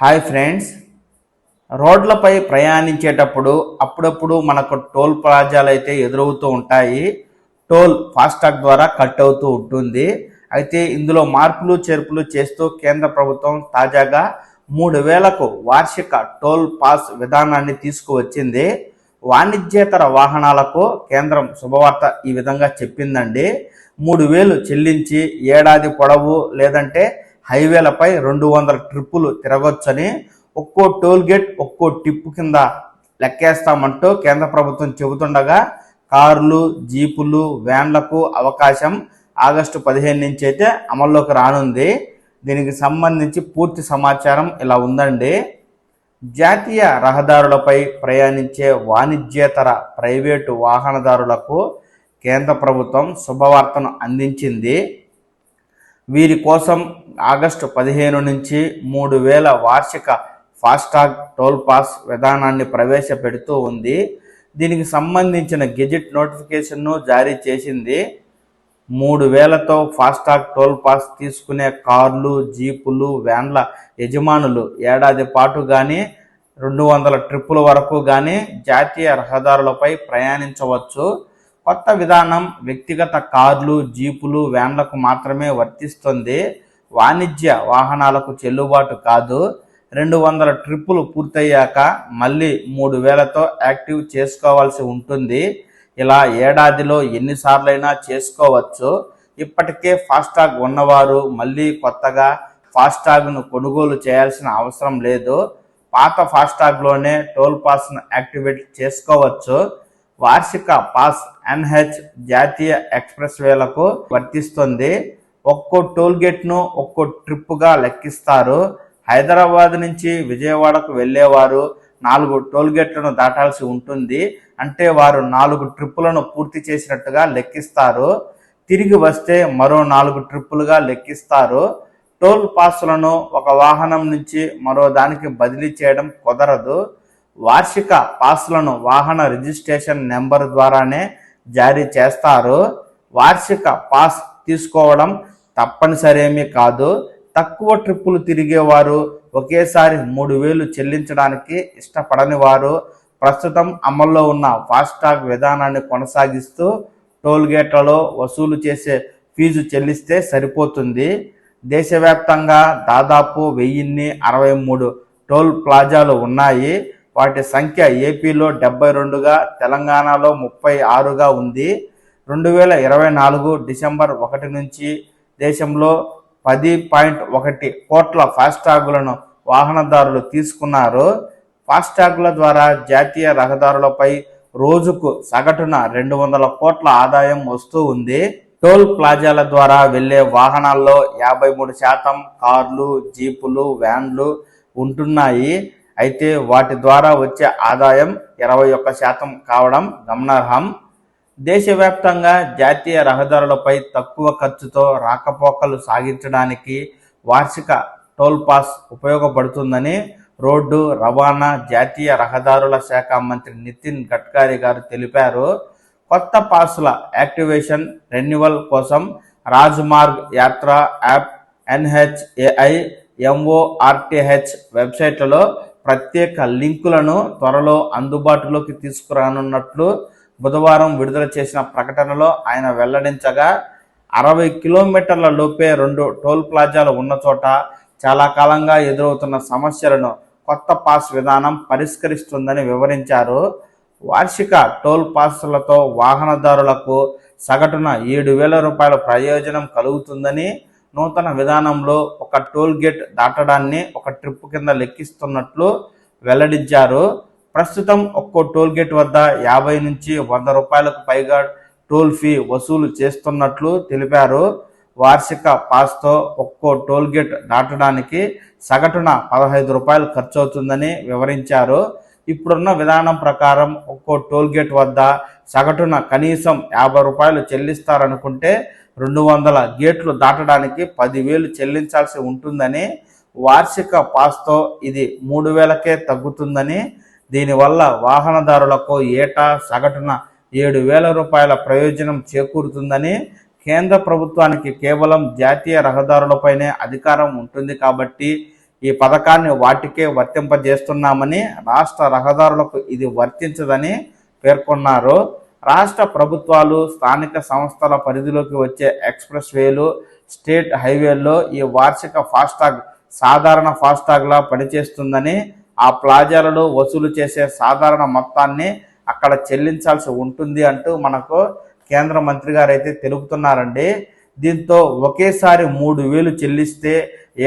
Hi friends, రోడ్లపై ప్రయాణించేటప్పుడు అప్పుడప్పుడు మనకు టోల్ ప్లాజాలు అయితే ఎదురవుతూ ఉంటాయి. టోల్ ఫాస్టాగ్ ద్వారా కట్ అవుతూ ఉంటుంది. అయితే ఇందులో మార్పులు చేర్పులు చేస్తూ కేంద్ర ప్రభుత్వం తాజాగా 3,000కు వార్షిక టోల్ పాస్ విధానాన్ని తీసుకువచ్చింది. వాణిజ్యేతర వాహనాలకు కేంద్రం శుభవార్త ఈ విధంగా చెప్పిందండి. 3,000 చెల్లించి ఏడాది పొడవు లేదంటే హైవేలపై 200 ట్రిప్పులు తిరగొచ్చని, ఒక్కో టోల్ గేట్ ఒక్కో టిప్పు కింద లెక్కేస్తామంటూ కేంద్ర ప్రభుత్వం చెబుతుండగా, కార్లు, జీపులు, వ్యాన్లకు అవకాశం ఆగస్టు 15 నుంచి అయితే అమల్లోకి రానుంది. దీనికి సంబంధించి పూర్తి సమాచారం ఇలా ఉందండి. జాతీయ రహదారులపై ప్రయాణించే వాణిజ్యేతర ప్రైవేటు వాహనదారులకు కేంద్ర ప్రభుత్వం శుభవార్తను అందించింది. వీరి కోసం ఆగస్టు 15 నుంచి 3,000 వార్షిక ఫాస్టాగ్ టోల్ పాస్ విధానాన్ని ప్రవేశపెడుతూ ఉంది. దీనికి సంబంధించిన గెజిట్ నోటిఫికేషన్ను జారీ చేసింది. 3,000తో ఫాస్టాగ్ టోల్ పాస్ తీసుకునే కార్లు, జీపులు, వ్యాన్ల యజమానులు ఏడాది పాటు కానీ 200 ట్రిప్పుల వరకు కానీ జాతీయ రహదారులపై ప్రయాణించవచ్చు. కొత్త విధానం వ్యక్తిగత కార్లు, జీపులు, వ్యాన్లకు మాత్రమే వర్తిస్తుంది. వాణిజ్య వాహనాలకు చెల్లుబాటు కాదు. 200 ట్రిప్పులు పూర్తయ్యాక మళ్ళీ 3,000తో యాక్టివ్ చేసుకోవాల్సి ఉంటుంది. ఇలా ఏడాదిలో ఎన్నిసార్లైనా చేసుకోవచ్చు. ఇప్పటికే ఫాస్టాగ్ ఉన్నవారు మళ్ళీ కొత్తగా ఫాస్టాగ్ను కొనుగోలు చేయాల్సిన అవసరం లేదు. పాత ఫాస్టాగ్లోనే టోల్ పాస్ను యాక్టివేట్ చేసుకోవచ్చు. వార్షిక పాస్ ఎన్హెచ్ జాతీయ ఎక్స్ప్రెస్ వేలకు వర్తిస్తుంది. ఒక్కో టోల్ గేట్ను ఒక్కో ట్రిప్పుగా లెక్కిస్తారు. హైదరాబాద్ నుంచి విజయవాడకు వెళ్ళేవారు 4 టోల్ గేట్లను దాటాల్సి ఉంటుంది. అంటే వారు 4 ట్రిప్పులను పూర్తి చేసినట్టుగా లెక్కిస్తారు. తిరిగి వస్తే మరో 4 ట్రిప్పులుగా లెక్కిస్తారు. టోల్ పాస్లను ఒక వాహనం నుంచి మరో దానికి బదిలీ చేయడం కుదరదు. వార్షిక పాస్లను వాహన రిజిస్ట్రేషన్ నెంబర్ ద్వారానే జారీ చేస్తారు. వార్షిక పాస్ తీసుకోవడం తప్పనిసరేమీ కాదు. తక్కువ ట్రిప్పులు తిరిగేవారు, ఒకేసారి 3,000 చెల్లించడానికి ఇష్టపడని వారు ప్రస్తుతం అమల్లో ఉన్న ఫాస్టాగ్ విధానాన్ని కొనసాగిస్తూ టోల్ గేట్లలో వసూలు చేసే ఫీజు చెల్లిస్తే సరిపోతుంది. దేశవ్యాప్తంగా దాదాపు 1,063 టోల్ ప్లాజాలు ఉన్నాయి. వాటి సంఖ్య ఏపీలో 72గా, తెలంగాణలో 36గా ఉంది. 2024 డిసెంబర్ 1 నుంచి దేశంలో 10.1 కోట్ల ఫాస్టాగులను వాహనదారులు తీసుకున్నారు. ఫాస్టాగుల ద్వారా జాతీయ రహదారులపై రోజుకు సగటున 200 కోట్ల ఆదాయం వస్తూ ఉంది. టోల్ ప్లాజాల ద్వారా వెళ్లే వాహనాల్లో 53% కార్లు, జీపులు, వ్యాన్లు ఉంటున్నాయి. అయితే వాటి ద్వారా వచ్చే ఆదాయం 21% కావడం గమనార్హం. దేశవ్యాప్తంగా జాతీయ రహదారులపై తక్కువ ఖర్చుతో రాకపోకలు సాగించడానికి వార్షిక టోల్ పాస్ ఉపయోగపడుతుందని రోడ్డు రవాణా, జాతీయ రహదారుల శాఖ మంత్రి నితిన్ గడ్కరీ గారు తెలిపారు. కొత్త పాసుల యాక్టివేషన్, రెన్యువల్ కోసం రాజ్మార్గ్ యాత్ర యాప్, ఎన్హెచ్ఏఐ, ఎంఓఆర్టీహెచ్ వెబ్సైట్లలో ప్రత్యేక లింకులను త్వరలో అందుబాటులోకి తీసుకురానున్నట్లు బుధవారం విడుదల చేసిన ప్రకటనలో ఆయన వెల్లడించగా, 60 కిలోమీటర్ల లోపే 2 టోల్ ప్లాజాలు ఉన్న చోట చాలా కాలంగా ఎదురవుతున్న సమస్యలను కొత్త పాస్ విధానం పరిష్కరిస్తుందని వివరించారు. వార్షిక టోల్ పాస్లతో వాహనదారులకు సగటున 7,000 రూపాయల ప్రయోజనం కలుగుతుందని, నూతన విధానంలో ఒక టోల్ గేట్ దాటడాన్ని ఒక ట్రిప్ కింద లెక్కిస్తున్నట్లు వెల్లడించారు. ప్రస్తుతం ఒక్కో టోల్ గేట్ వద్ద 50 నుంచి 100 రూపాయలకు పైగా టోల్ ఫీ వసూలు చేస్తున్నట్లు తెలిపారు. వార్షిక పాస్తో ఒక్కో టోల్ గేట్ దాటడానికి సగటున 15 రూపాయలు ఖర్చు అవుతుందని వివరించారు. ఇప్పుడున్న విధానం ప్రకారం ఒక్కో టోల్ గేట్ వద్ద సగటున కనీసం 50 రూపాయలు చెల్లిస్తారనుకుంటే 200 గేట్లు దాటడానికి 10,000 చెల్లించాల్సి ఉంటుందని, వార్షిక పాస్తో ఇది 3,000కే తగ్గుతుందని, దీనివల్ల వాహనదారులకు ఏటా సగటున 7,000 రూపాయల ప్రయోజనం చేకూరుతుందని, కేంద్ర ప్రభుత్వానికి కేవలం జాతీయ రహదారులపైనే అధికారం ఉంటుంది కాబట్టి ఈ పథకాన్ని వాటికే వర్తింపజేస్తున్నామని, రాష్ట్ర రహదారులకు ఇది వర్తించదని పేర్కొన్నారు. రాష్ట్ర ప్రభుత్వాలు, స్థానిక సంస్థల పరిధిలోకి వచ్చే ఎక్స్ప్రెస్ వేలు, స్టేట్ హైవేల్లో ఈ వార్షిక ఫాస్టాగ్ సాధారణ ఫాస్టాగ్లా పనిచేస్తుందని, ఆ ప్లాజాలలో వసూలు చేసే సాధారణ మొత్తాన్ని అక్కడ చెల్లించాల్సి ఉంటుంది అంటూ మనకు కేంద్ర మంత్రి గారు అయితే తెలుపుతున్నారండి. దీంతో ఒకేసారి 3,000 చెల్లిస్తే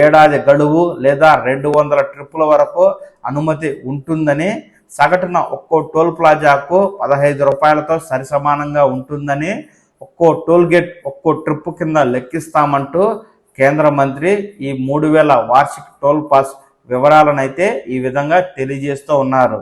ఏడాది గడువు లేదా 200 ట్రిప్పుల వరకు అనుమతి ఉంటుందని, సగటున ఒక్కో టోల్ ప్లాజాకు 15 రూపాయలతో సరిసమానంగా ఉంటుందని, ఒక్కో టోల్ గేట్ ఒక్కో ట్రిప్పు కింద లెక్కిస్తామంటూ కేంద్ర మంత్రి ఈ 3,000 వార్షిక టోల్ పాస్ వివరాలను అయితే ఈ విధంగా తెలియజేస్తూ ఉన్నారు.